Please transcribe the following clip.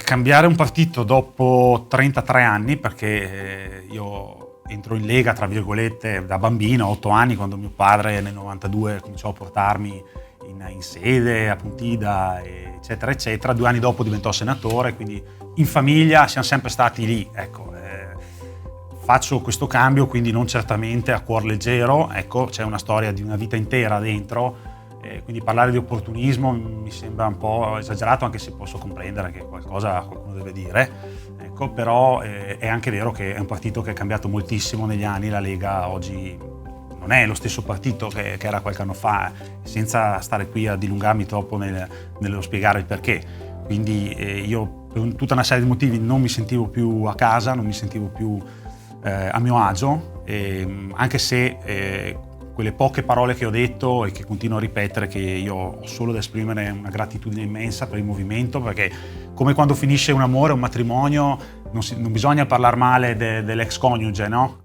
cambiare un partito dopo 33 anni, perché io entro in Lega, tra virgolette, da bambino, a 8 anni, quando mio padre nel 92 cominciò a portarmi in sede, a Pontida, eccetera, eccetera. 2 anni dopo diventò senatore, quindi in famiglia siamo sempre stati lì, ecco. Faccio questo cambio, quindi non certamente a cuor leggero, ecco, c'è una storia di una vita intera dentro, quindi parlare di opportunismo mi sembra un po' esagerato, anche se posso comprendere che qualcuno deve dire, ecco, però è anche vero che è un partito che è cambiato moltissimo negli anni. La Lega oggi non è lo stesso partito che era qualche anno fa, senza stare qui a dilungarmi troppo nello spiegare il perché. Quindi io per tutta una serie di motivi non mi sentivo più a casa, non mi sentivo più a mio agio, anche se quelle poche parole che ho detto e che continuo a ripetere, che io ho solo da esprimere una gratitudine immensa per il movimento, perché come quando finisce un amore, un matrimonio, non bisogna parlare male dell'ex coniuge, no?